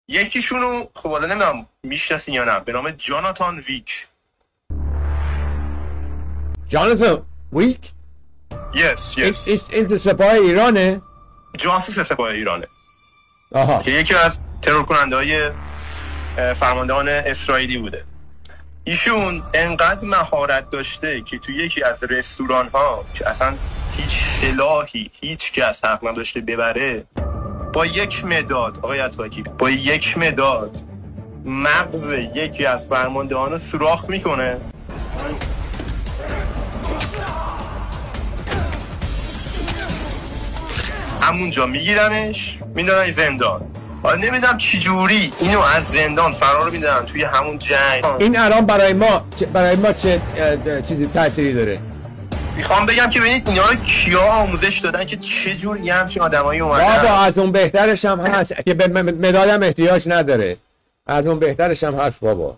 یکیشونو خب حالا نمیدونم میشناسین یا نه، به نام جاناتان ویک. جاناتان ویک؟ یس این تو سپاه ایرانه؟ جاسوس سپاه ایرانه. آها. که یکی از ترور کننده های فرماندهان اسرائیلی بوده. ایشون انقدر مهارت داشته که تو یکی از رستوران ها که اصلا هیچ سلاحی هیچ کس حق نداشته ببره، با یک مداد، آقای اتابکی، با یک مداد مغز یکی از فرماندهان رو سوراخ میکنه، همونجا میگیرنش میدادن زندان. حالا نمیدونم چی جوری اینو از زندان فرار میدادن توی همون جنگ. این الان برای ما چه چیزی تأثیری داره؟ میخوام بگم که ببینید اینا رو کیا آموزش دادن که چه جور یه همچین آدمایی اومدن. بابا از اون بهترش هم هست که به مدالم احتیاج نداره. از اون بهترش هم هست بابا.